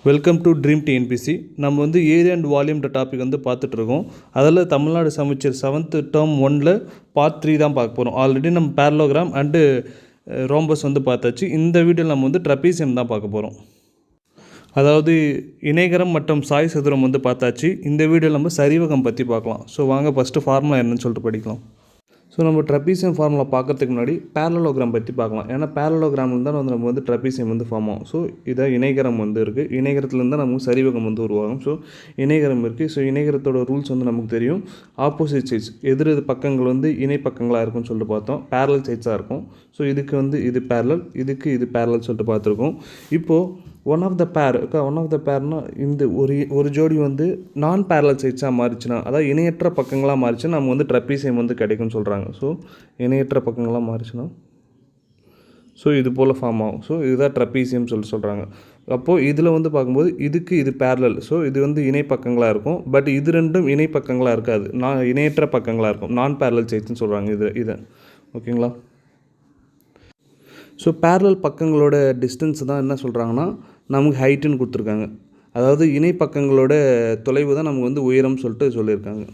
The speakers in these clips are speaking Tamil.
Welcome to dream TNPSC. நம்ம வந்து ஏரியா அண்ட் வால்யூம்ன்ற டாபிக் வந்து பார்த்துட்ருக்கோம். அதில் தமிழ்நாடு சமச்சீர் 7th டேர்ம் 1ல் பார்ட் 3 தான் பார்க்க போகிறோம். ஆல்ரெடி நம்ம பேரலோகிராம் அண்டு ரோம்பஸ் வந்து பார்த்தாச்சு. இந்த வீடியோவில் நம்ம வந்து ட்ரபீசியம் தான் பார்க்க போகிறோம். அதாவது இணைகரம் மற்றும் சாய் சதுரம் வந்து பார்த்தாச்சு. இந்த வீடியோவில் நம்ம சரிவகம் பற்றி பார்க்கலாம். ஸோ வாங்க ஃபஸ்ட்டு ஃபார்முலா என்னன்னு சொல்லிட்டு படிக்கலாம். ஸோ நம்ம ட்ரபீசியம் ஃபார்முலா பார்க்கறதுக்கு முன்னாடி பேரலோகிராம் பற்றி பார்க்கலாம். ஏன்னா பேரலோகிராமில் தான் நம்ம வந்து ட்ரபீசியம் வந்து ஃபார்ம் ஆகும். ஸோ இதை இணைகரம் வந்து இருக்குது. இணைகரத்துலேருந்து தான் நமக்கு சரிவகம் வந்து உருவாகும். ஸோ இணைகரம் இருக்குது. ஸோ இணைகரத்தோட ரூல்ஸ் வந்து நமக்கு தெரியும். ஆப்போசிட் சைட்ஸ் எதிர் பக்கங்கள் வந்து இணை பக்கங்களாக இருக்கும்னு சொல்லிட்டு பார்த்தோம். பேரலல் சைட்ஸாக இருக்கும். ஸோ இதுக்கு வந்து இது பேரலல், இதுக்கு இது பேரலல் சொல்லிட்டு பார்த்துருக்கோம். இப்போது ஒன் ஆஃப் த பேர்னால் இந்த ஒரு ஜோடி வந்து நான் பேரலல் சைட்ஸாக மாறிச்சுன்னா, அதாவது இணையற்ற பக்கங்களாக மாறிச்சுன்னா நம்ம வந்து ட்ரபீசியம் வந்து கிடைக்கும்னு சொல்கிறாங்க. ஸோ இணையற்ற பக்கங்களாக மாறிச்சுன்னா ஸோ இது போல் ஃபார்ம் ஆகும். ஸோ இதுதான் ட்ரபீசியம் சொல்கிறாங்க. அப்போது இதில் வந்து பார்க்கும்போது இதுக்கு இது பேரலல். ஸோ இது வந்து இணை பக்கங்களாக இருக்கும். பட் இது ரெண்டும் இணை பக்கங்களாக இருக்காது. இணையற்ற பக்கங்களாக இருக்கும். நான் பேரலல் சைட்ஸ்னு சொல்கிறாங்க இதை. ஓகேங்களா? ஸோ பேரலல் பக்கங்களோட டிஸ்டன்ஸ் தான் என்ன சொல்கிறாங்கன்னா நமக்கு ஹைட்டுன்னு கொடுத்துருக்காங்க. அதாவது இணை பக்கங்களோட தொலைவு தான் நமக்கு வந்து உயரம் சொல்லியிருக்காங்க.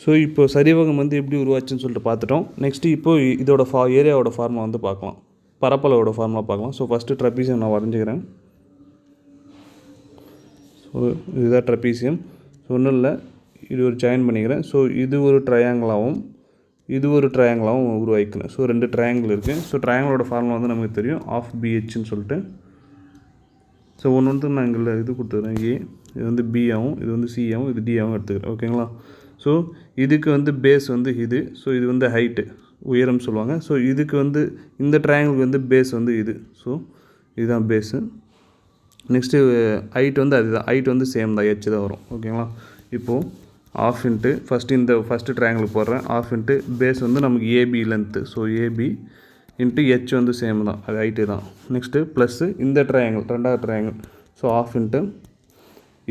ஸோ இப்போ சரிவகம் வந்து எப்படி உருவாச்சுன்னு சொல்லிட்டு பார்த்துட்டோம். நெக்ஸ்ட்டு இப்போது இதோட ஏரியாவோட ஃபார்முலா வந்து பார்க்கலாம். பரப்பளவோட ஃபார்முலா பார்க்கலாம். ஸோ ஃபஸ்ட்டு ட்ரபீசியம் நான் வரைஞ்சிக்கிறேன். ஸோ இதுதான் ட்ரபீசியம். ஸோ ஒன்றும் இல்லை, இது ஒரு ஜாயின் பண்ணிக்கிறேன். ஸோ இது ஒரு ட்ரையாங்கிளாகவும் இது ஒரு ட்ரையாங்கிளாகவும் உருவாக்கிக்கிறேன். ஸோ 2 ட்ரையாங்கிள் இருக்குது. ஸோ ட்ரையாங்கிளோட ஃபார்முலா வந்து நமக்கு தெரியும், ஆஃப் பிஹெச்ன்னு சொல்லிட்டு. ஸோ ஒன்று நான் இங்கே இது கொடுத்துக்கிறேன், ஏ. இது வந்து பி ஆகும், இது வந்து சி ஆகும், இது டி ஆகும் எடுத்துக்கிறேன். ஓகேங்களா? ஸோ இதுக்கு வந்து பேஸ் வந்து இது. ஸோ இது வந்து ஹைட்டு, உயரம் சொல்லுவாங்க. ஸோ இதுக்கு வந்து இந்த ட்ரையாங்கிளுக்கு வந்து பேஸ் வந்து இது. ஸோ இதுதான் பேஸு. நெக்ஸ்ட்டு ஹைட் வந்து அதுதான். ஹைட் வந்து சேம் தான், ஹெச் தான் வரும். ஓகேங்களா? இப்போது ஆஃப் இன்ட்டு ஃபஸ்ட்டு ட்ரையாங்கிள் போடுறேன். ஆஃப் இன்ட்டு பேஸ் வந்து நமக்கு AB length. So AB into H வந்து சேம் தான், அது ஹைட்டு தான். நெக்ஸ்ட்டு ப்ளஸ்ஸு இந்த ட்ரையாங்கிள், 2வது ட்ரையாங்கிள். ஸோ ஆஃப் இன்ட்டு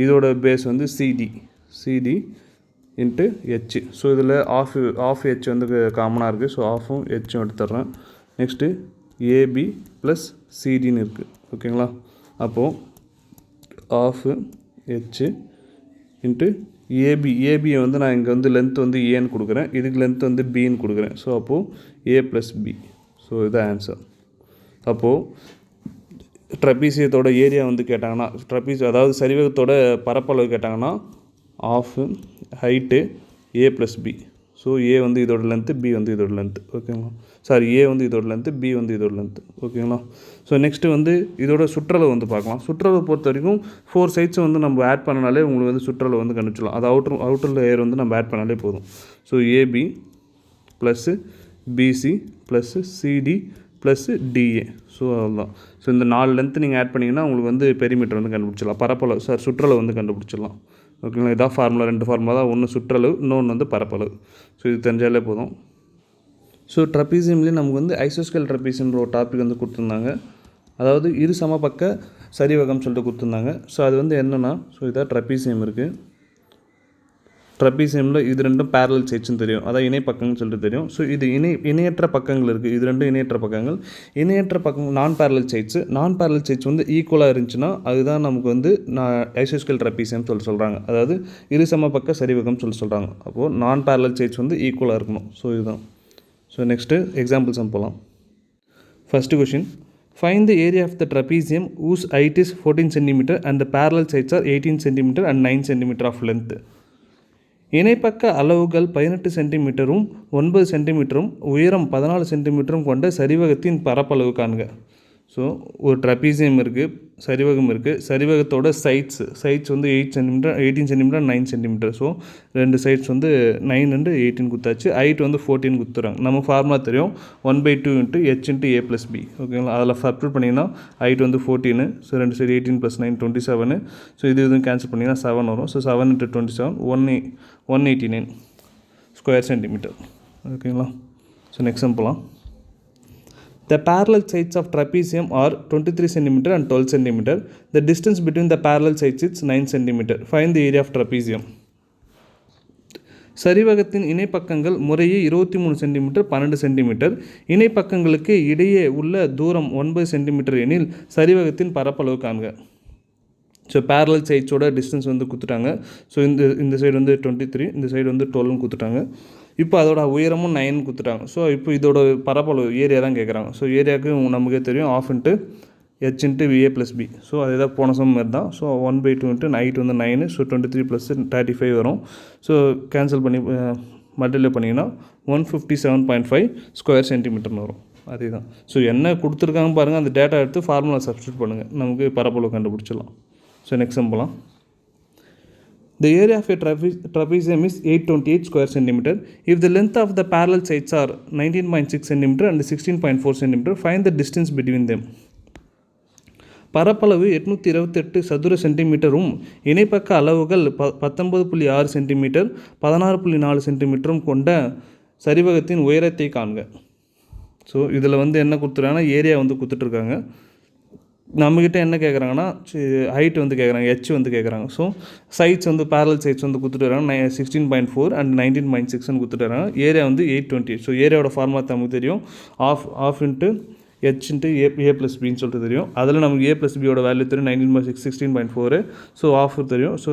இதோட பேஸ் வந்து சிடி இன்ட்டு ஹெச். ஸோ இதில் ஆஃப் ஹெச் வந்து காமனாக இருக்குது. ஸோ ஆஃபும் ஹெச்சும் எடுத்துட்றேன். நெக்ஸ்ட்டு ஏபி ப்ளஸ் சிடின்னு இருக்குது. ஓகேங்களா? அப்போது ஆஃபு ஹெச்சு இன்ட்டு ஏபியை வந்து நான் இங்கே வந்து லென்த் வந்து ஏன்னு கொடுக்குறேன். இதுக்கு லென்த் வந்து பின்னு கொடுக்குறேன். ஸோ அப்போது ஏ ப்ளஸ் பி. ஸோ இதுதான் ஆன்சர். அப்போது ட்ரபீசியத்தோட ஏரியா வந்து கேட்டாங்கன்னா, அதாவது சரிவகத்தோட பரப்பளவு கேட்டாங்கன்னா ஆஃபு ஹைட்டு ஏ ப்ளஸ் பி. ஸோ ஏ வந்து இதோட லென்த்து, பி வந்து இதோட லென்த்து. ஓகேங்களா? ஏ வந்து இதோட லென்த்து, பி வந்து இதோட லென்த்து. ஓகேங்களா? ஸோ நெக்ஸ்ட்டு வந்து இதோட சுற்றளவு வந்து பார்க்கலாம். சுற்றளவு பொறுத்த வரைக்கும் 4 சைட்ஸை வந்து நம்ம ஆட் பண்ணனாலே உங்களுக்கு வந்து சுற்றளவு வந்து கண்டுபிடிச்சலாம். அது அவுட்டர் லேயர் வந்து நம்ம ஆட் பண்ணாலே போதும். So AB plus BC plus CD plus DA. So அவ்வளோதான். ஸோ இந்த 4 லென்த்து நீங்கள் ஆட் பண்ணிங்கன்னா உங்களுக்கு வந்து பெரிமீட்டர் வந்து கண்டுபிடிச்சிடலாம். சுற்றளவு வந்து கண்டுபிடிச்சிடலாம். ஓகேங்களா? இதான் ஃபார்முலா. 2 ஃபார்முலா தான். ஒன்று சுற்றளவு, இன்னொன்று வந்து பரப்பளவு. ஸோ இது தெரிஞ்சாலே போதும். ஸோ ட்ரபீசியம்லேயே நமக்கு வந்து ஐசோஸ்கேல் ட்ரபீசியம்ன்ற ஒரு டாபிக் வந்து கொடுத்துருந்தாங்க. அதாவது இரு சமபக்க சரிவகம் சொல்லிட்டு கொடுத்துருந்தாங்க. ஸோ அது வந்து என்னென்னா, ஸோ இதான் ட்ரபீசியம் இருக்குது. ட்ரபீசியமில் இது 2 பேரலல் சைட்ஸ்னு தெரியும், அதான் இணை பக்கங்கள்னு சொல்லிட்டு தெரியும். ஸோ இது இணையற்ற பக்கங்கள் இருக்குது. இது 2 இணையற்ற பக்கங்கள். இணையற்ற பக்கங்கள் நான் பேரலல் சைட்ஸ் வந்து ஈக்குவலாக இருந்துச்சுன்னா அதுதான் நமக்கு வந்து ஐசோஸ்கேல் ட்ரபீசியம் சொல்கிறாங்க. அதாவது இரு சமபக்க சரிவகம் சொல்கிறாங்க. அப்போது நான் பேரலல் சைட்ஸ் வந்து ஈக்குவலாக இருக்கணும். ஸோ இதுதான். ஸோ நெக்ஸ்ட்டு எக்ஸாம்பிள்ஸ் போகலாம். First question, find the area of the trapezium whose height is 14 cm and the parallel sides are 18 cm and 9 cm of length. இணைப்பக்க அளவுகள் 18 சென்டிமீட்டரும் 9 சென்டிமீட்டரும் உயரம் 14 சென்டிமீட்டரும் கொண்ட சரிவகத்தின் பரப்பளவு காண்க. ஸோ ஒரு ட்ரபீசியம் இருக்குது, சரிவகம் இருக்குது. சரிவகத்தோட சைட்ஸ் வந்து 18 சென்டிமீட்டர் 9 சென்டிமீட்டர். ஸோ 2 சைட்ஸ் வந்து 9 and 18 கொடுத்தாச்சு. ஹைட் வந்து 14 கொடுத்துறாங்க. நம்ம ஃபார்முலா தெரியும், 1/2 இன்ட்டு ஹெச் இன்ட்டு ஏ ப்ளஸ் பி. ஓகேங்களா? அதில் சப்ஸ்டிட்யூட் பண்ணிங்கன்னா ஹைட் வந்து 14. So 2 side 18 + 9 27. ஸோ இதுவும் கேன்சல் பண்ணிங்கன்னா 7 வரும். So 7 × 27 189 square centimetre. ஓகேங்களா? ஸோ நெக்ஸ்ட் போகலாம். The parallel sides of trapezium are 23 cm and 12 cm. The distance between the parallel sides is 9 cm. Find the area of trapezium. சரிவகத்தின் இணைப்பக்கங்கள் முறையே 23 சென்டிமீட்டர் 12 சென்டிமீட்டர். இணைப்பக்கங்களுக்கு இடையே உள்ள தூரம் 9 சென்டிமீட்டர் எனில் சரிவகத்தின் பரப்பளவு காண்க. ஸோ பேரலல் சைட்ஸோட டிஸ்டன்ஸ் வந்து கொடுத்துட்டாங்க. ஸோ இந்த சைடு வந்து 23, இந்த சைடு வந்து 12 கொடுத்துட்டாங்க. இப்போ அதோட உயரமும் 9 கொடுத்துட்டாங்க. ஸோ இப்போ இதோட பரப்பளவு ஏரியா தான் கேட்குறாங்க. ஸோ ஏரியாவுக்கு நமக்கே தெரியும் ½ into h into VA + B. So அதே தான் போன சம் மாதிரி தான். ஸோ 1/2 இன்ட்டு ஹைட் வந்து 9, ஸோ 23 + 35 வரும். ஸோ கேன்சல் பண்ணி மல்டிப்ளை பண்ணிங்கன்னா 157.5 ஸ்கொயர் சென்டிமீட்டர்னு வரும். அதே தான். ஸோ என்ன கொடுத்துருக்காங்க பாருங்கள், அந்த டேட்டா எடுத்து ஃபார்முலா சப்ஸ்டியூட் பண்ணுங்கள், நமக்கு பரப்பளவு கண்டுபிடிச்சிடலாம். ஸோ நெக்ஸ்ட் சம் போகலாம். The area of a trapezium is 828 square centimeter. If the length of the parallel sides are 19.6 cm and 16.4 cm, find the distance between them. பரப்பளவு 828 சதுர சென்டிமீட்டரும் இணைப்பக்க அளவுகள் 19.6 சென்டிமீட்டர் 16.4 சென்டிமீட்டரும் கொண்ட சரிவகத்தின் உயரத்தை காண்க. ஸோ இதில் வந்து என்ன கொடுத்துருக்காங்கன்னா ஏரியா வந்து கொடுத்துட்ருக்காங்க. நம்மக்கிட்ட என்ன கேட்குறாங்கன்னா ஹைட் வந்து கேட்குறாங்க, ஹெச் வந்து கேட்குறாங்க. ஸோ சைட்ஸ் வந்து பேரல் சைட்ஸ் வந்து கொடுத்துட்டு வராங்க 16.4 அண்ட் 19.6ன்னு கொடுத்துட்டு வராங்க. ஏரியா வந்து 828. ஸோ ஏரியாவோட ஃபார்முலா நமக்கு தெரியும், ½ இன்ட்டு h இன்ட்டு A + Bன்னு சொல்லிட்டு தெரியும். அதில் நமக்கு A + Bயோட வேல்யூ தெரியும் 19.6 16.4. ஸோ ½ தெரியும். ஸோ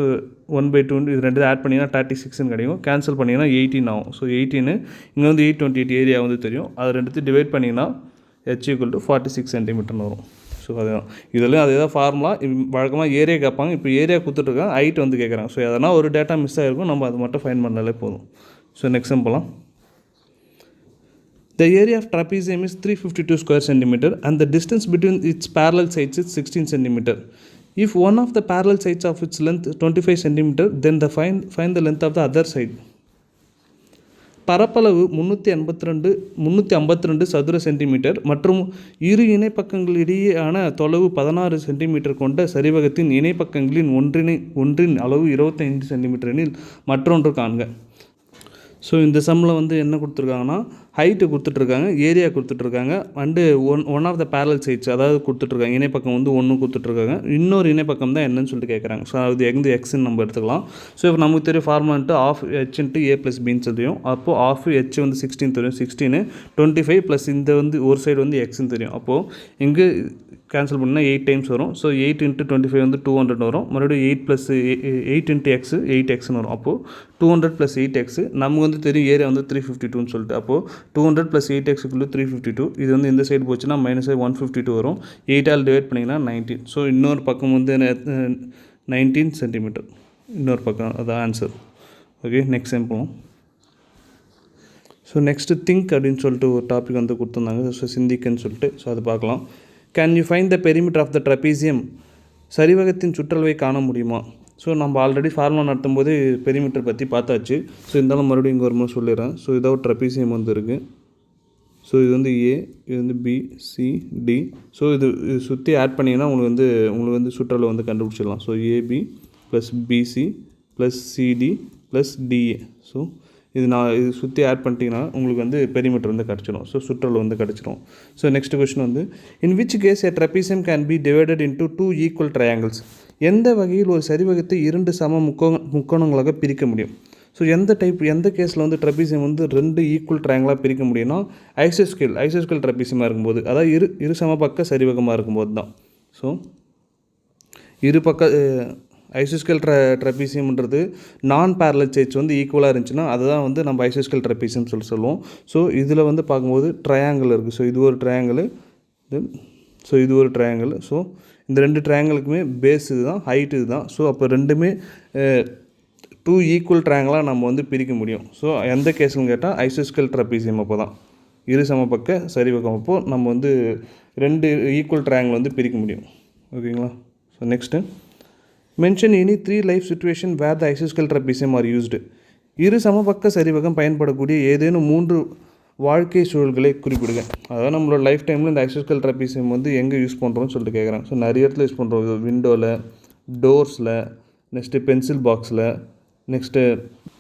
1/2 இது ரெண்டு ஆட் பண்ணிங்கன்னா 36ன்னு கிடைக்கும். கேன்சல் பண்ணிங்கன்னா 18 ஆகும். ஸோ 18 இங்கே வந்து 828 ஏரியா வந்து தெரியும். அதை ரெண்டுத்து டிவைட் பண்ணிங்கன்னா h = 46 சென்டிமீட்டர்னு வரும். ஸோ அதுதான் இதெல்லாம் அதே தான் ஃபார்முலா. வழக்கமாக ஏரியா கேட்பாங்க, இப்போ ஏரியா கொடுத்துட்ருக்காங்க, ஹைட் வந்து கேட்குறாங்க. ஸோ எதனா ஒரு டேட்டா மிஸ் ஆகிருக்கும், நம்ம அது மட்டும் ஃபைன் பண்ணாலே போதும். ஸோ நெக்ஸ்ட் போகலாம். The area of trapezium is 352 square centimeter and the distance between its parallel sides is 16 centimeter. If one of the parallel sides of its length 25 centimeter, then find the length of the other side. பரப்பளவு 352 சதுர சென்டிமீட்டர் மற்றும் இரு இணைப்பக்கங்களிடையேயான தொலைவு 16 சென்டிமீட்டர் கொண்ட சரிவகத்தின் இணைப்பக்கங்களின் ஒன்றின் அளவு 25 சென்டிமீட்டர் எனில் மற்றொன்று காண்க. ஸோ இந்த சம்மில் வந்து என்ன கொடுத்துருக்காங்கன்னா ஹைட்டு கொடுத்துட்ருக்காங்க, ஏரியா கொடுத்துட்ருக்காங்க, and one of the parallel sides அதாவது கொடுத்துட்ருக்காங்க. இணைப்பக்கம் வந்து ஒன்று கொடுத்துட்ருக்காங்க, இன்னொரு இணைப்பக்கம் தான் என்னன்னு சொல்லிட்டு கேட்குறாங்க. ஸோ அது எங்கே எக்ஸ்ன்னு நம்ம எடுத்துக்கலாம். ஸோ இப்போ நமக்கு தெரியும் ஃபார்முலான்ட்டு ½ h இன்ட்டு A + Bன்னு தெரியும். அப்போது ½ h வந்து 16 தெரியும், 16 25 ப்ளஸ் இந்த வந்து ஒரு சைடு வந்து எக்ஸ்ன்னு தெரியும். அப்போது இங்கே கேன்சல் பண்ணால் 8 டைம்ஸ் வரும். ஸோ 8 இன்ட்டு 25 வந்து 200 வரும். மறுபடியும் 8 இன்ட்டு எக்ஸு 8x வரும். அப்போது 200 + 8x நமக்கு வந்து தெரியும் ஏரியா வந்து 352ன்னு சொல்லிட்டு. அப்போது 200 + 8x = 352. இது வந்து இந்த சைடு போச்சுன்னா -152 வரும். 8ஆல் டிவைட் பண்ணிங்கன்னா 19. ஸோ இன்னொரு பக்கம் வந்து 19 சென்டிமீட்டர் இன்னொரு பக்கம், அதான் ஆன்சர். ஓகே, நெக்ஸ்ட் டைம் போவோம். ஸோ நெக்ஸ்ட்டு திங்க் அப்படின்னு சொல்லிட்டு ஒரு டாபிக் வந்து கொடுத்துருந்தாங்க. ஸோ சிந்திக்கன்னு சொல்லிட்டு. ஸோ அது பார்க்கலாம். Can you find the perimeter of the trapezium? சரிவகத்தின் சுற்றளவை காண முடியுமா? ஸோ நம்ம ஆல்ரெடி ஃபார்முலா நடத்தும் போது பெரிமீட்டர் பற்றி பார்த்தாச்சு. ஸோ இருந்தாலும் மறுபடியும் இங்கே ஒரு முறை சொல்லிடுறேன். ஸோ இதாவது ட்ரபீசியம் வந்து இருக்குது. ஸோ இது வந்து A, இது வந்து B, C, D. ஸோ இது சுற்றி ஆட் பண்ணிங்கன்னா உங்களுக்கு வந்து சுற்றளவு வந்து கண்டுபிடிச்சிடலாம். So AB + BC + CD + DA. So இது சுற்றி ஆட் பண்ணிட்டீங்கன்னா உங்களுக்கு வந்து பெரிமீட்டர் வந்து கிடச்சிடும். ஸோ சுற்றளவு வந்து கிடச்சிடும். ஸோ நெக்ஸ்ட் கொஸ்டின் வந்து in which case a trapezium can be divided into 2 equal triangles? எந்த வகையில் ஒரு சரிவகத்தை 2 சம முக்கோணங்களாக பிரிக்க முடியும்? ஸோ எந்த கேஸில் வந்து ட்ரபீசியம் வந்து 2 ஈக்குவல் ட்ரையாங்கிளாக பிரிக்க முடியும்னா ஐசோஸ்கேல் ட்ரபீசியமாக இருக்கும்போது, அதாவது இரு சமபக்க சரிவகமாக இருக்கும்போது தான். ஸோ இரு பக்க ஐசோஸ்கேல் ட்ரபீசியம்ன்றது நான் பேரலல் சைட்ஸ் வந்து ஈக்குவலாக இருந்துச்சுன்னா அதுதான் வந்து நம்ம ஐசோஸ்கேல் ட்ரபீசியம் சொல்லுவோம். ஸோ இதில் வந்து பார்க்கும்போது ட்ரையாங்கிள் இருக்குது. ஸோ இது ஒரு ட்ரையாங்கிள், ஸோ இது ஒரு ட்ரையாங்கிள். ஸோ இந்த 2 ட்ரையாங்கிளுக்குமே பேஸ் இது தான், ஹைட் இது தான். ஸோ அப்போ ரெண்டுமே 2 ஈக்குவல் ட்ரையாங்கிளாக நம்ம வந்து பிரிக்க முடியும். ஸோ எந்த கேஸ்ன்னு கேட்டால் ஐசோஸ்கேல் ட்ரபீசியம் அப்போ தான் இரு சமபக்க சரிவகம் அப்போது நம்ம வந்து 2 ஈக்குவல் ட்ரையாங்கிள் வந்து பிரிக்க முடியும். ஓகேங்களா? So next mention any 3 life situation where the ஐசோஸ்கேல் ட்ரபீசியம் ஆர் யூஸ்டு. இரு சமபக்க சரிவகம் பயன்படக்கூடிய ஏதேனும் 3 வாழ்க்கை சூழல்களை குறிப்பிடுங்க. அதாவது நம்மளோட லைஃப் டைமில் இந்த ஐசோஸ்கேல் ட்ரபீசியம் வந்து எங்கே யூஸ் பண்ணுறோம்னு சொல்லிட்டு கேட்குறாங்க. ஸோ நிறைய இடத்துல யூஸ் பண்ணுறோம். விண்டோவில், டோர்ஸில், நெக்ஸ்ட்டு பென்சில் பாக்ஸில், நெக்ஸ்ட்டு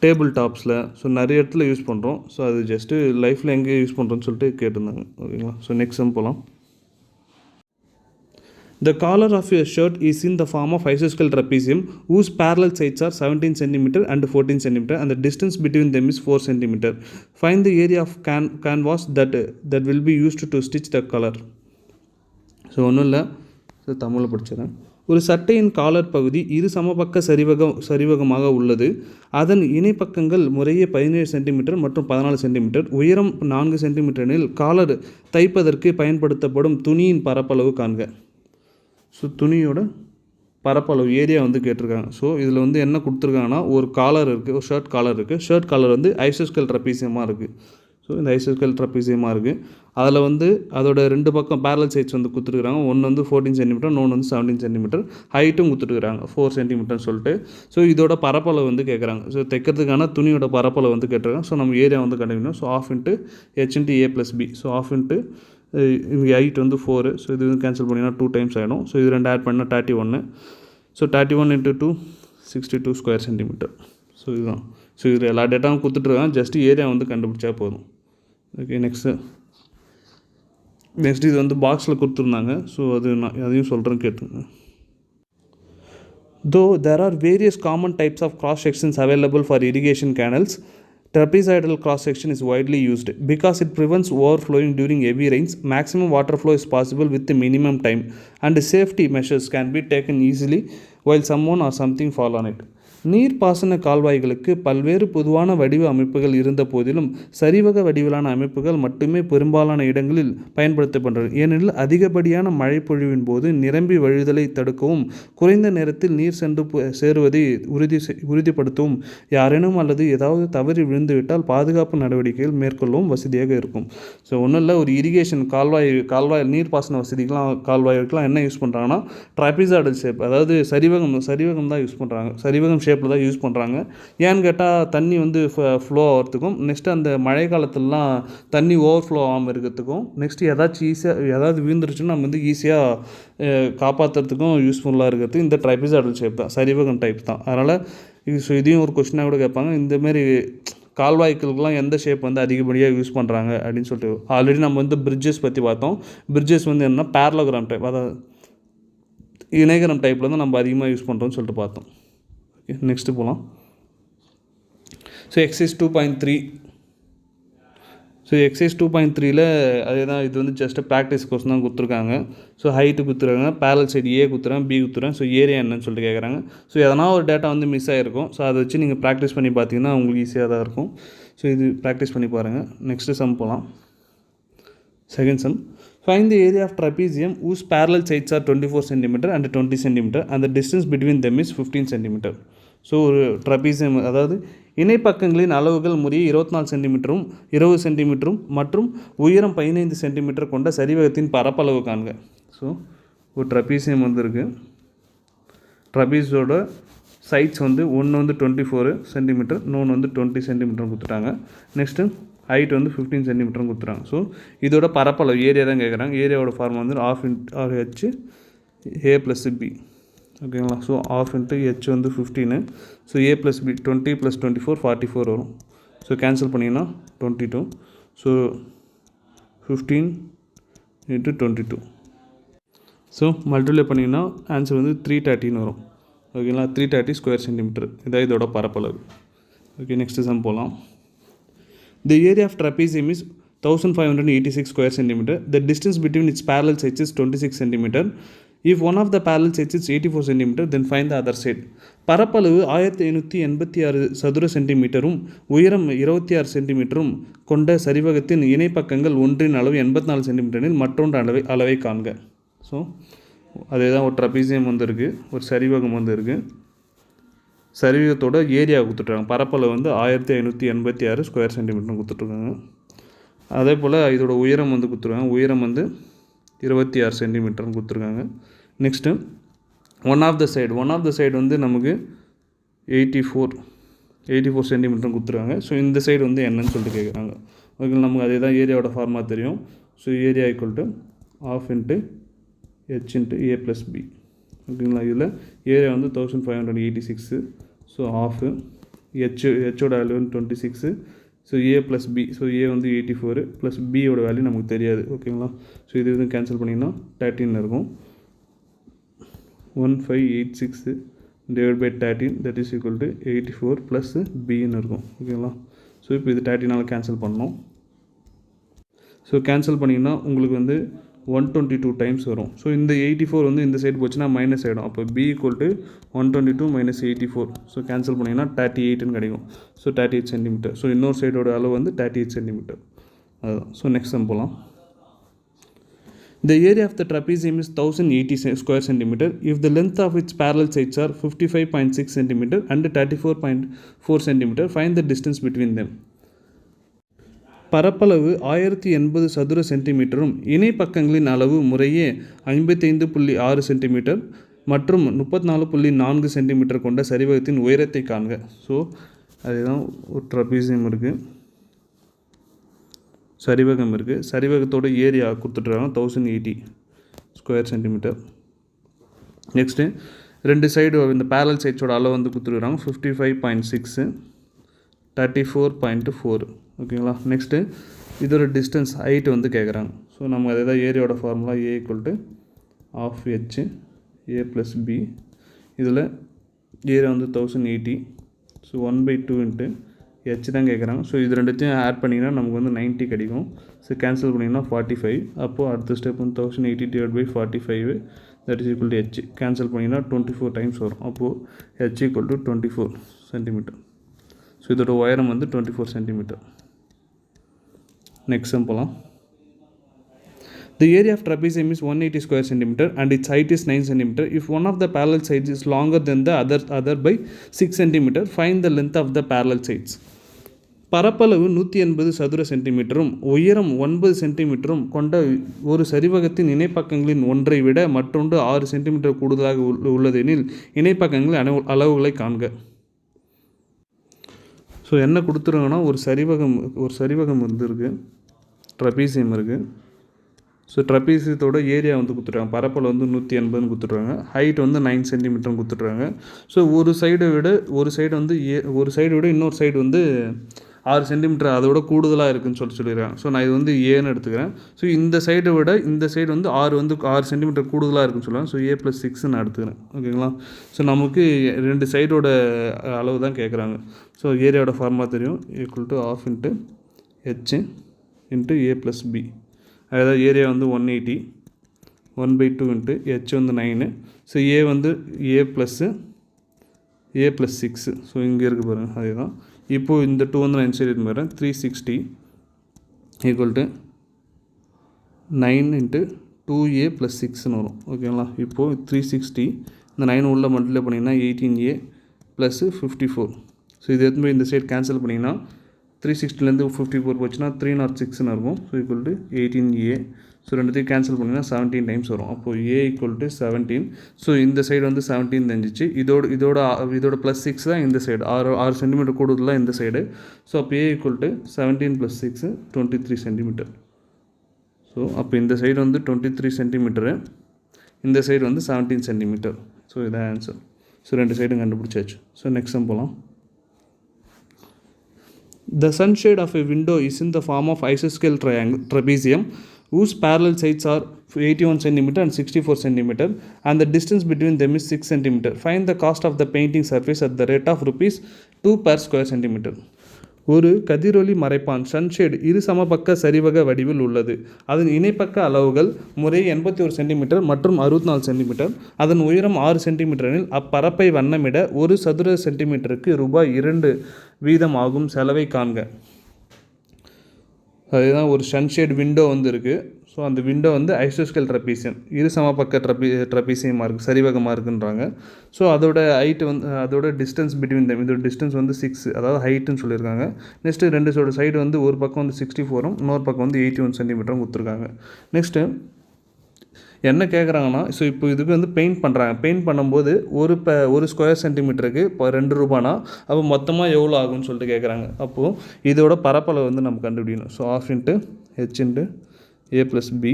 டேபிள் டாப்ஸில். ஸோ நிறைய இடத்துல யூஸ் பண்ணுறோம். ஸோ அது ஜஸ்ட்டு லைஃப்பில் எங்கே யூஸ் பண்ணுறோன்னு சொல்லிட்டு கேட்டிருந்தாங்க. ஓகேங்களா? ஸோ நெக்ஸ்ட் சம் போகலாம். The collar of your shirt is in the form of isosceles trapezium whose parallel sides are 17 cm and 14 cm and the distance between them is 4 cm. Find the area of canvas that will be used to stitch the collar. So ஒன்றும் இல்லை, ஸோ தமிழில் படிச்சிடறேன். ஒரு சட்டையின் காலர் பகுதி இரு சமபக்க சரிவகமாக உள்ளது. அதன் இணைப்பக்கங்கள் முறையே 17 சென்டிமீட்டர் மற்றும் 14 சென்டிமீட்டர், உயரம் 4 சென்டிமீட்டர் எனில் காலர் தைப்பதற்கு பயன்படுத்தப்படும் துணியின் பரப்பளவு காண்க. ஸோ துணியோட பரப்பளவு ஏரியா வந்து கேட்டிருக்காங்க. ஸோ இதில் வந்து என்ன கொடுத்துருக்காங்கன்னா, ஒரு காலர் இருக்குது, ஒரு ஷர்ட் காலர் இருக்குது. ஷர்ட் காலர் வந்து ஐசோஸ்கல் ட்ரபீசியமாக இருக்குது. ஸோ இந்த ஐசோஸ்கல் ட்ரபீசியமாக இருக்குது. அதில் வந்து அதோட 2 பக்கம் பேரலல் சைட்ஸ் வந்து கொடுத்துருக்காங்க. ஒன்று வந்து 14 சென்டிமீட்டர், இன்னொன்று வந்து 17 சென்டிமீட்டர். ஹைட்டும் கொடுத்துருக்காங்க 4 சென்டிமீட்டர்னு சொல்லிட்டு. ஸோ இதோட பரப்பளவு வந்து கேட்குறாங்க. ஸோ தைக்கிறதுக்கான துணியோட பரப்பளவு வந்து கேட்டிருக்காங்க. ஸோ நம்ம ஏரியா வந்து கண்டுபிடிக்கணும். So ½ into h into a + b. So ½ into இங்கே ஹைட் வந்து 4. ஸோ இது வந்து கேன்சல் பண்ணிங்கன்னா 2 டைம்ஸ் ஆகிடும். ஸோ இது 2 ஆட் பண்ணால் 31. So 31 into 2 62 square centimetre. So இதுதான். ஸோ இது எல்லா டேட்டாவும் கொடுத்துட்ருக்காங்க. ஜஸ்ட்டு ஏரியா வந்து கண்டுபிடிச்சா போதும். ஓகே, நெக்ஸ்ட்டு இது வந்து பாக்ஸில் கொடுத்துருந்தாங்க. ஸோ அது நான் அதையும் சொல்கிறேன், கேட்டுருங்க. Though there are various common types of cross sections available for irrigation canals, trapezoidal cross section is widely used because it prevents overflowing during heavy rains. Maximum water flow is possible with the minimum time, and safety measures can be taken easily while someone or something fall on it. நீர்ப்பாசன கால்வாய்களுக்கு பல்வேறு பொதுவான வடிவ அமைப்புகள் இருந்த போதிலும் சரிவக வடிவிலான அமைப்புகள் மட்டுமே பெரும்பாலான இடங்களில் பயன்படுத்தப்படுகிறது. ஏனெனில் அதிகப்படியான மழை பொழிவின் போது நிரம்பி வழிதலை தடுக்கவும், குறைந்த நேரத்தில் நீர் சென்று சேருவதை உறுதிப்படுத்தவும், யாரேனும் அல்லது ஏதாவது தவறி விழுந்துவிட்டால் பாதுகாப்பு நடவடிக்கைகள் மேற்கொள்ளவும் வசதியாக இருக்கும். ஸோ ஒன்றும் இல்லை, ஒரு இரிகேஷன் கால்வாய் நீர்ப்பாசன கால்வாய்க்கெலாம் என்ன யூஸ் பண்ணுறாங்கன்னா, ட்ராபிசாய்டல் ஷேப், அதாவது சரிவகம் தான் யூஸ் பண்ணுறாங்க. சரிவகம் ஷேப்பில் தான் யூஸ் பண்ணுறாங்க. ஏன்னு கேட்டால் தண்ணி வந்து ஃப்ளோ ஆகிறதுக்கும், நெக்ஸ்ட்டு அந்த மழை காலத்துலலாம் தண்ணி ஓவர்ஃப்ளோ ஆகாமல் இருக்கிறதுக்கும், நெக்ஸ்ட்டு ஏதாவது விழுந்துருச்சுன்னா நம்ம வந்து ஈஸியாக காப்பாற்றுறதுக்கும் யூஸ்ஃபுல்லாக இருக்கிறது இந்த ட்ரைபிசாய்டல் ஷேப் தான், சரிவகம் டைப் தான். அதனால் இதையும் ஒரு கொஸ்டினாக கூட கேட்பாங்க. இந்தமாரி கால்வாய்களுக்கெல்லாம் எந்த ஷேப் வந்து அதிகப்படியாக யூஸ் பண்ணுறாங்க அப்படின்னு சொல்லிட்டு. ஆல்ரெடி நம்ம வந்து பிரிட்ஜஸ் பற்றி பார்த்தோம். பிரிட்ஜஸ் வந்து என்னென்னா பேரலோகிராம் டைப், அதாவது இணைகரம் டைப்பில் தான் நம்ம அதிகமாக யூஸ் பண்ணுறோம்னு சொல்லிட்டு பார்த்தோம். நெக்ஸ்ட்டு போகலாம். So exercise 2.3. ஸோ எக்ஸைஸ் 2.3ல் அதே தான். இது வந்து ஜஸ்ட்டு ப்ராக்டிஸ் கோர்ஸ் தான் கொடுத்துருக்காங்க. ஸோ ஹைட்டு கொடுத்துருக்காங்க, பேரல் சைடு ஏ கொடுத்துறாங்க, பி கொடுத்துறாங்க. ஸோ ஏரியா என்னன்னு சொல்லிட்டு கேட்குறாங்க. ஸோ எதனா ஒரு டேட்டா வந்து மிஸ் ஆகிருக்கும். ஸோ அதை வச்சு நீங்கள் ப்ராக்டிஸ் பண்ணி பார்த்தீங்கன்னா உங்களுக்கு ஈஸியாக தான் இருக்கும். ஸோ இது ப்ராக்டிஸ் பண்ணி பாருங்கள். நெக்ஸ்ட்டு சம் போகலாம். Second sum. Find the area of trapezium whose parallel sides are 24 cm and 20 cm and the distance between them is 15 cm. So ஒரு ட்ரபீசியம், அதாவது இணைப்பக்கங்களின் அளவுகள் முறையே 24 சென்டிமீட்டரும் 20 சென்டிமீட்டரும் மற்றும் உயரம் 15 சென்டிமீட்டர் கொண்ட சரிவகத்தின் பரப்பளவு காண்க. ஸோ ஒரு ட்ரபீசியம் வந்து இருக்குது. ட்ரபீஸோட சைட்ஸ் வந்து ஒன்று வந்து 24 சென்டிமீட்டர், இன்னொன்று வந்து 20 சென்டிமீட்டர் கொடுத்துட்டாங்க. நெக்ஸ்ட்டு ஹைட் வந்து 15 சென்டிமீட்டரும் கொடுத்துறாங்க. ஸோ இதோட பரப்பளவு ஏரியா தான் கேட்குறாங்க. ஏரியாவோட ஃபார்ம் வந்து ½ h a + b. ஓகேங்களா. ஸோ ½ இன்ட்டு h வந்து 15. ஸோ a + b 20 + 24 44 வரும். ஸோ கேன்சல் பண்ணிங்கன்னா 22. ஸோ 15 × 22. ஸோ மல்டிப்ளை பண்ணிங்கன்னா ஆன்சர் வந்து 313 வரும். ஓகேங்களா. 330 ஸ்கொயர் சென்டிமீட்டர் இதான் இதோட பரப்பளவு. ஓகே, நெக்ஸ்ட்டு சம் போகலாம். The area of trapezium is 1586 square centimeter. The distance between its parallel sides is 26 centimeter. If one of the parallel sides is 84 centimeter, then find the other side. பரப்பளவு 1586 சதுர சென்டிமீட்டரும் உயரம் 26 சென்டிமீட்டரும் கொண்ட சரிவகத்தின் இணைப்பக்கங்கள் ஒன்றின் அளவு 84 சென்டிமீட்டரில் மற்றொன்று அளவை காண்க. ஸோ அதே தான், ஒரு ட்ரபீசியம் வந்து இருக்குது, ஒரு சரிவகம் வந்து இருக்குது. சரிவகத்தோட ஏரியா கொடுத்துட்ருக்காங்க. பரப்பளவு வந்து 1586 ஸ்கொயர் சென்டிமீட்டர் கொடுத்துட்ருக்காங்க. அதே போல் இதோட உயரம் வந்து கொடுத்துருக்காங்க. உயரம் வந்து 26 சென்டிமீட்டர்னு கொடுத்துருக்காங்க. Next one of the side வந்து நமக்கு 84 சென்டிமீட்டர் கொடுத்துருக்காங்க. ஸோ இந்த சைடு வந்து என்னன்னு சொல்லிட்டு கேட்குறாங்க. ஓகே, நமக்கு அதே தான் ஏரியாவோட ஃபார்மா தெரியும். So area = ½ into h into a + b. ஓகேங்களா. இதில் ஏரியா வந்து 1586. ஸோ ½ ஹெச்சோட வேல்யூ வந்து 26. So a + b. So a வந்து 84 + b-யோட வேல்யூ நமக்கு தெரியாது. ஓகேங்களா. ஸோ இது வந்து கேன்சல் பண்ணிங்கன்னா 13 இருக்கும். 1586 / 13 that is equal to 84 + b-ன்னு இருக்கும். ஓகேங்களா. ஸோ இப்போ இது 13 கேன்சல் பண்ணணும். ஸோ கேன்சல் பண்ணிங்கன்னா உங்களுக்கு வந்து 122 டைம்ஸ் வரும். ஸோ இந்த 84 வந்து இந்த சைடு போச்சுன்னா மைனஸ் ஆகிடும். அப்போ b = 122 - 84. ஸோ கேன்சல் பண்ணிங்கன்னா 38ன்னு கிடைக்கும். So 38 centimetre. ஸோ இன்னொரு சைடோட அளவு வந்து 38 சென்டிமீட்டர். அதுதான். ஸோ நெக்ஸ்ட் சம் போகலாம். The area of the trapezium is 1080 square centimeter if the length of its parallel sides are 55.6 cm and 34.4 cm. Find the distance between them. பரப்பளவு 1080 சதுர சென்டிமீட்டரும் இணை பக்கங்களின் அளவு முறையே 55.6 சென்டிமீட்டர் மற்றும் 34.4 சென்டிமீட்டர் கொண்ட சரிவகத்தின் உயரத்தை காண்க. ஸோ அதுதான் ஒரு ட்ரபீசியம் இருக்குது, சரிவகம் இருக்குது. சரிவகத்தோட ஏரியா கொடுத்துட்ருக்காங்க 1080 ஸ்கொயர் சென்டிமீட்டர். நெக்ஸ்ட்டு ரெண்டு சைடு இந்த பேரல் சைட்ஸோட அளவு வந்து கொடுத்துருக்குறாங்க 55.6 34.4. ஓகேங்களா. நெக்ஸ்ட்டு இதோட டிஸ்டன்ஸ் ஹைட்டு வந்து கேட்குறாங்க. ஸோ நம்ம அதே தான் ஏரியாவோட formula A = ½ H A + B. இதில் ஏரியா வந்து 1080. ஸோ 1/2 × H தான் கேட்குறாங்க. ஸோ இது ரெண்டுத்தையும் ஆட் பண்ணிங்கன்னா நமக்கு வந்து 90 கிடைக்கும். ஸோ கேன்சல் பண்ணிங்கன்னா 45. அப்போது அடுத்த ஸ்டெப் வந்து 1080 / 45 that is equal to H. Cancel பண்ணிங்கன்னா 24 டைம்ஸ் வரும். அப்போது H = 24 சென்டிமீட்டர். ஸோ இதோட உயரம் வந்து 24 சென்டிமீட்டர். நெக்ஸ்ட் சம் போகலாம். The area of trapezium is 180 square centimeter and its height is 9 cm. If one of the parallel sides is longer than the other by 6 cm, find the length of the parallel sides. பரப்பளவு 180 சதுர சென்டிமீட்டரும் உயரம் 9 சென்டிமீட்டரும் கொண்ட ஒரு சரிவகத்தின் இணைப்பக்கங்களின் ஒன்றை விட மற்றொன்று 6 சென்டிமீட்டர் கூடுதலாக உள்ளதெனில் இணைப்பக்கங்களின் அளவுகளை காண்க. ஸோ என்ன கொடுத்துருங்கன்னா ஒரு சரிவகம் இருக்குது, ட்ரபீசியம் இருக்குது. ஸோ ட்ரபீசியத்தோட ஏரியா வந்து கொடுத்துட்றாங்க. பரப்பளவு வந்து 180ன்னு கொடுத்துட்றாங்க. ஹைட் வந்து 9 சென்டிமீட்டர்னு கொடுத்துட்றாங்க. ஸோ ஒரு சைடு விட இன்னொரு சைடு வந்து 6 சென்டிமீட்டர் அதோட கூடுதலாக இருக்குதுன்னு சொல்லிடுறாங்க. ஸோ நான் இது வந்து ஏன்னு எடுத்துக்கிறேன். ஸோ இந்த சைடை விட இந்த சைடு வந்து 6 சென்டிமீட்டர் கூடுதலாக இருக்குன்னு சொல்லுவாங்க. ஸோ A + 6 நான் எடுத்துக்கிறேன். ஓகேங்களா. ஸோ நமக்கு ரெண்டு சைடோட அளவு தான் கேட்குறாங்க. ஸோ ஏரியாவோட ஃபார்முலா தெரியும், = ½ H × A + B. அதாவது ஏரியா வந்து 180, 1/2 H வந்து 9. ஸோ A வந்து A + 6. ஸோ இங்கே இருக்குது பாருங்கள், அதே தான். இப்போது இந்த 2 வந்து நான் இன்சைட் எடுத்து போகிறேன். 360 = 9 × 2A + 6ன்னு வரும். ஓகேங்களா. இப்போது 360 இந்த 9 உள்ள மல்டிப்ளை பண்ணிங்கன்னா 18A + 54. ஸோ இது எடுத்து போய் இந்த சைடு கேன்சல் பண்ணிங்கன்னா 360லேருந்து 54 போச்சுன்னா 306ன்னு இருக்கும். So = 18A. ஸோ ரெண்டுத்தையும் கேன்சல் பண்ணிங்கன்னா 17 டைம்ஸ் வரும். அப்போது A = 17. ஸோ இந்த சைடு வந்து 17 தெரிஞ்சிச்சு. இதோட +6 தான் இந்த சைடு, 6 சென்டிமீட்டர் கூடுதலாக இந்த சைடு. ஸோ அப்போ A = 17 + 6 23 சென்டிமீட்டர். ஸோ அப்போ இந்த சைடு வந்து 23 சென்டிமீட்டரு, இந்த சைடு வந்து 17 சென்டிமீட்டர். ஸோ இதான் ஆன்சர். ஸோ ரெண்டு சைடும் கண்டுபிடிச்சாச்சு. ஸோ நெக்ஸ்ட் சம் போகலாம். The sunshade of a window is in the form of isosceles trapezium whose parallel sides are 81 cm and 64 cm and the distance between them is 6 cm. Find the cost of the painting surface at the rate of ₹2 per square centimeter. ஒரு கதிரொளி மறைப்பான் சன்ஷேட் இரு சமபக்க சரிவக வடிவில் உள்ளது. அதன் இணைப்பக்க அளவுகள் முறை 81 சென்டிமீட்டர் மற்றும் 64 சென்டிமீட்டர். அதன் உயரம் 6 சென்டிமீட்டரில் அப்பரப்பை வண்ணமிட 1 சதுர சென்டிமீட்டருக்கு ₹2 வீதம் ஆகும் செலவை காண்க. அதுதான் ஒரு சன்ஷேட் விண்டோ வந்து இருக்குது. ஸோ அந்த விண்டோ வந்து ஐசோஸ்கேல் ட்ரபீசியம் இரு சமபக்க ட்ரபீசியமாக இருக்குது, சரிவகமாக இருக்குன்றாங்க. ஸோ அதோட டிஸ்டன்ஸ் பிட்வீன் தம், இதோட டிஸ்டன்ஸ் வந்து 6, அதாவது ஹைட்டுன்னு சொல்லியிருக்காங்க. நெக்ஸ்ட்டு ரெண்டு சைடு வந்து ஒரு பக்கம் வந்து 64ம் இன்னொரு பக்கம் வந்து 81 சென்டிமீட்டரும் கொடுத்துருக்காங்க. நெக்ஸ்ட்டு என்ன கேட்குறாங்கன்னா, ஸோ இப்போ இதுக்கு வந்து பெயிண்ட் பண்ணுறாங்க. பெயிண்ட் பண்ணும்போது ஒரு ஸ்கொயர் சென்டிமீட்டருக்கு இப்போ ₹2 அப்போ மொத்தமாக எவ்வளோ ஆகும்னு சொல்லிட்டு கேட்குறாங்க. அப்போது இதோட பரப்பளவு வந்து நம்ம கண்டுபிடிக்கணும். So ½ H × A + B.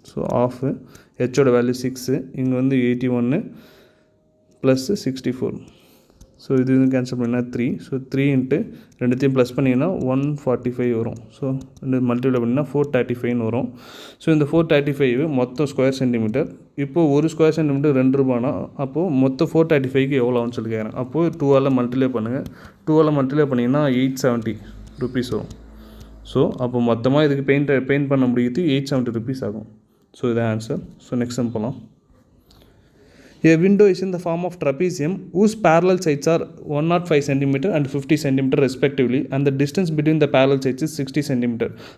So ½ Hோட வேல்யூ 6, இங்கே வந்து 81 + 64. ஸோ இது கேன்சல் பண்ணிங்கன்னா 3. ஸோ 3 × ரெண்டுத்தையும் ப்ளஸ் பண்ணிங்கன்னா 145 வரும். ஸோ ரெண்டு மல்டிப்ளை பண்ணிங்கன்னா 435 வரும். ஸோ இந்த 435 மொத்தம் ஸ்கொயர் சென்டிமீட்டர். இப்போது ஒரு ஸ்கொயர் சென்டிமீட்டர் ₹2. அப்போது மொத்தம் 435க்கு எவ்வளோ ஆகும்னு சொல்லி கேட்குறேன். அப்போது 2ஆல் மல்டிப்ளை பண்ணுங்கள். 2ஆல் மல்டிப்ளை பண்ணிங்கன்னா ₹870 வரும். ஸோ அப்போ மொத்தமாக இதுக்கு பெயிண்ட் பண்ண முடியுது ₹870 ஆகும். ஸோ இதான் ஆன்சர். ஸோ நெக்ஸ்ட் சம் போகலாம். A window is in the form of trapezium whose parallel sides are 105 cm and 50 cm respectively, and the distance between the parallel sides is 60 cm.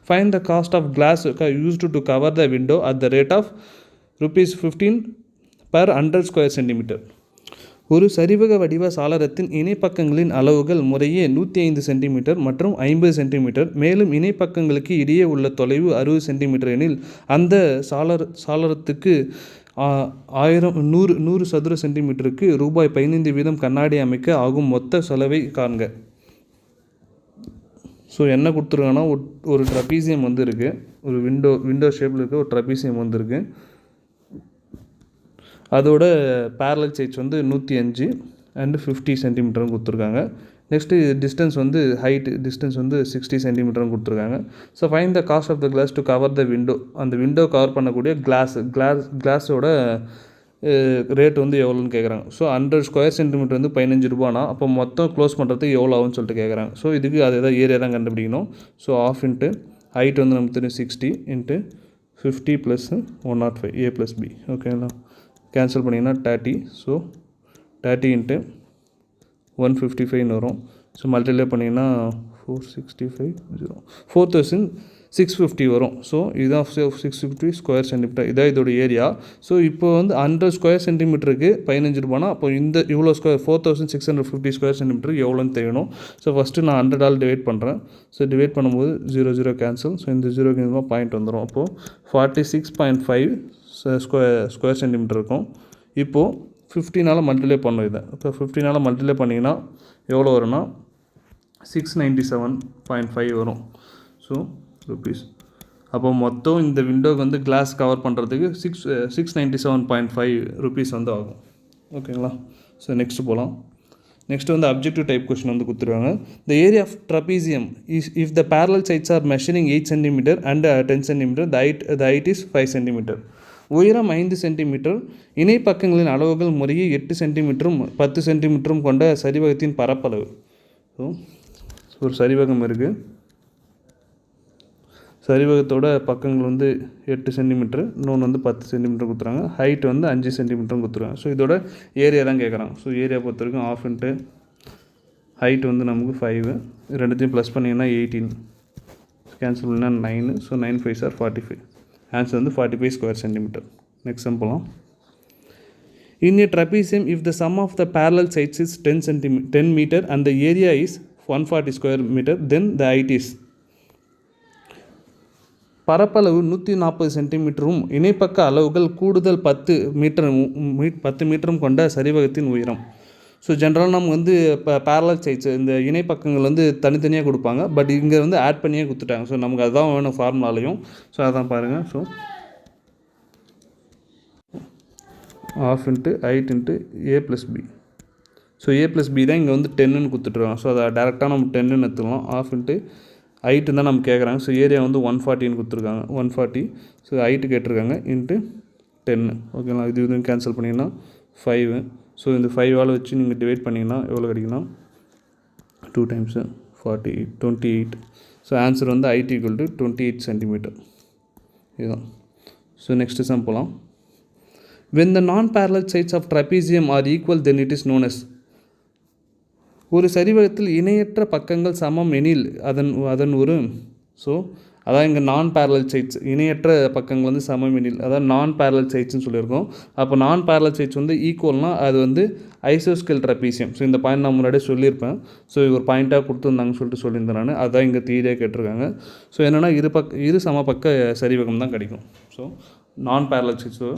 Find the cost of glass used to cover the window at the rate of rupees 15 per 100 square centimeter. ஒரு சரிவக வடிவ சாளரத்தின் இணைப்பக்கங்களின் அளவுகள் முறையே 105 சென்டிமீட்டர் மற்றும் 50 சென்டிமீட்டர். மேலும் இணைப்பக்கங்களுக்கு இடையே உள்ள தொலைவு 60 சென்டிமீட்டர் எனில் அந்த சாளரத்துக்கு 100 சதுர சென்டிமீட்டருக்கு ரூபாய் 15 வீதம் கண்ணாடி அமைக்க ஆகும் மொத்த செலவை காண்க. ஸோ என்ன கொடுத்துருக்காங்கன்னா ஒரு ட்ரபீசியம் வந்து இருக்குது, ஒரு விண்டோ ஷேப்பில் இருக்க ஒரு ட்ரபீசியம் வந்துருக்கு. அதோட பேரலல் சைட்ஸ் வந்து 105 அண்டு 50 சென்டிமீட்டரும் கொடுத்துருக்காங்க. நெக்ஸ்ட்டு டிஸ்டன்ஸ் வந்து டிஸ்டன்ஸ் வந்து 60 சென்டிமீட்டரும் கொடுத்துருக்காங்க. So find the cost of the glass to cover the window. அந்த விண்டோ கவர் பண்ணக்கூடிய கிளாஸோட ரேட் வந்து எவ்வளோன்னு கேட்குறாங்க. ஸோ 100 ஸ்கொயர் சென்டிமீட்டர் வந்து 15 ரூபானா அப்போ மொத்தம் க்ளோஸ் பண்ணுறதுக்கு எவ்வளோ ஆகும்னு சொல்லிட்டு கேட்குறாங்க. ஸோ இதுக்கு அது ஏதாவது ஏரியா தான் கண்டுபிடிக்கணும். ஸோ ஆஃப் இன்ட்டு ஹைட் வந்து நமக்கு தெரியும் 60 இன்ட்டு 50 + 105 A + B. ஓகேங்களா, கேன்சல் பண்ணிங்கன்னா 30. ஸோ 30 இன்ட்டு 155 வரும். ஸோ மல்டிப்ளை பண்ணிங்கன்னா 4650 வரும். ஸோ இதுதான் 650 ஸ்கொயர் சென்டிமீட்டர், இதான் இதோட ஏரியா. ஸோ இப்போ வந்து 100 ஸ்கொயர் சென்டிமீட்டருக்கு 15 ரூபானா அப்போ இவ்வளோ ஸ்கொயர் 4650 ஸ்கொயர் சென்டிமீட்டர் எவ்வளோன்னு தெரியணும். ஸோ ஃபஸ்ட்டு நான் 100 டிவைட் பண்ணுறேன். ஸோ டிவைட் பண்ணும்போது 0 கேன்சல். ஸோ இந்த 0 பாயிண்ட் வந்துடும். அப்போது 46.5 ஸ்கொயர் சென்டிமீட்டர் இருக்கும். இப்போது 50 மல்டிப்ளை பண்ணோம் இதை. இப்போ 50 மல்டிப்ளை பண்ணிங்கன்னா எவ்வளோ வரும்னா 697.5 வரும். So rupees. அப்போ மொத்தம் இந்த விண்டோக்கு வந்து கிளாஸ் கவர் பண்ணுறதுக்கு 697.5 ருபீஸ் வந்து ஆகும். ஓகேங்களா. ஸோ நெக்ஸ்ட்டு போகலாம். நெக்ஸ்ட் வந்து அப்ஜெக்டிவ் டைப் கொஸ்டின் வந்து கொடுத்துருவாங்க. The area of trapezium if the parallel sides are measuring 8 centimetre and 10 centimetre the height is 5 centimetre. உயரம் 5 சென்டிமீட்டர். இணைப்பக்கங்களின் அளவுகள் முறையே 8 சென்டிமீட்டரும் 10 சென்டிமீட்டரும் கொண்ட சரிவகத்தின் பரப்பளவு. ஸோ ஒரு சரிவகம் இருக்குது. சரிவகத்தோட பக்கங்கள் வந்து 8 சென்டிமீட்டர், இன்னொன்று வந்து 10 சென்டிமீட்டர் கொடுத்துறாங்க. ஹைட் வந்து 5 சென்டிமீட்டரும் கொடுத்துருவாங்க. ஸோ இதோட ஏரியா தான் கேட்குறாங்க. ஸோ ஏரியா பொறுத்த வரைக்கும் ஆஃப் இன்ட்டு ஹைட் வந்து நமக்கு 5, ரெண்டுத்தையும் ப்ளஸ் பண்ணிங்கன்னா 18, கேன்சல் பண்ணால் 9. So 9 5 sir 45. ஆன்சர் வந்து 45 ஸ்கொயர் சென்டிமீட்டர். நெக்ஸ்ட் சம் போகலாம். In a trapezium, if the sum of the parallel sides is 10 meter and the area is 140 square meter, then the height is. பரப்பளவு 140 சென்டிமீட்டரும் இணைப்பக்க அளவுகள் கூடுதல் 10 மீட்டரும் கொண்ட சரிவகத்தின் உயரம். ஸோ ஜென்ரலாக நம்ம வந்து இப்போ பேரலல் சைட்ஸ் இந்த இணைப்பக்கங்கள் வந்து தனித்தனியாக கொடுப்பாங்க. பட் இங்கே வந்து ஆட் பண்ணியே கொடுத்துட்டாங்க. ஸோ நமக்கு அதுதான் வேணும் ஃபார்முலாலையும். ஸோ அதான் பாருங்கள். So half into height into A + B. So A + B தான் இங்கே வந்து 10ன்னு கொடுத்துட்ருக்காங்க. ஸோ அதை டேரெக்டாக நம்ம 10ன்னு எடுத்துக்கலாம். ஆஃப் இன்ட்டு ஹைட்டு தான் நம்ம கேட்குறாங்க. ஸோ ஏரியா வந்து 140ன்னு கொடுத்துருக்காங்க. 140. ஸோ ஹைட்டு கேட்டிருக்காங்க இன்ட்டு 10. ஓகேங்களா. இதுவும் கேன்சல் பண்ணிங்கன்னா 5. ஸோ இந்த 5ஆல் வச்சு நீங்கள் டிவைட் பண்ணிங்கன்னா எவ்வளோ கிடைக்குன்னா 2 × 40 28. ஸோ ஆன்சர் வந்து ஹைட் = 28 சென்டிமீட்டர். இதுதான். ஸோ நெக்ஸ்ட்டு சம் போகலாம். When the non-parallel sides of trapezium are equal, then it is known as. ஒரு சரிவகத்தில் இணையற்ற பக்கங்கள் சமம் எனில் அதன் ஒரு. ஸோ அதான் இங்கே நான் பேரலல் சைட்ஸ் இணையற்ற பக்கங்கள் வந்து சமம் எனில் அதான் நான் பேரலல் சைட்ஸ்னு சொல்லியிருக்கோம். அப்போ நான் பேரலல் சைட்ஸ் வந்து ஈக்குவல்னால் அது வந்து ஐசோஸ்கேல் ட்ரபீசியம். ஸோ இந்த பாயிண்ட் நான் முன்னாடியே சொல்லியிருப்பேன். ஸோ ஒரு பாயிண்ட்டாக கொடுத்துருந்தாங்கன்னு சொல்லிட்டு சொல்லியிருந்தேன் நான். அதுதான் இங்கே தீரியாக கேட்டிருக்காங்க. ஸோ என்னென்னா இரு சம பக்க சரிவகம் தான் கிடைக்கும். ஸோ நான் பேரலல் சைட்ஸு.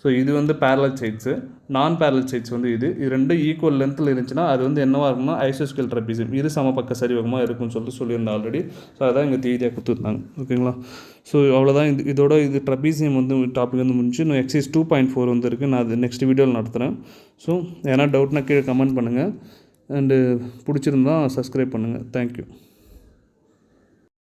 ஸோ இது வந்து பேரலல் சைட்ஸு. நான் பேரலல் சைட்ஸ் வந்து இது ரெண்டும் ஈக்குவல் லென்த்தில் இருந்துச்சுன்னா அது வந்து என்னவாக இருக்கும்னா ஐசோஸ்கேல் ட்ரபீசியம் இரு சமபக்க சரிவகமாக இருக்கும்னு சொல்லிட்டு சொல்லியிருந்தேன் ஆல்ரெடி. ஸோ அதான் இங்கே தீரியாக கொடுத்துருந்தாங்க. ஓகேங்களா. ஸோ அவ்வளோதான். இதோட ட்ரபீசியம் வந்து டாபிக் வந்து முடிஞ்சு. இன்னும் எக்ஸைஸ் 2.4 வந்து இருக்குது. நான் அது நெக்ஸ்ட் வீடியோவில் நடத்துகிறேன். ஸோ ஏன்னா டவுட்னா கீழே கமெண்ட் பண்ணுங்கள். அண்டு பிடிச்சிருந்தா சப்ஸ்கிரைப் பண்ணுங்கள். தேங்க்யூ.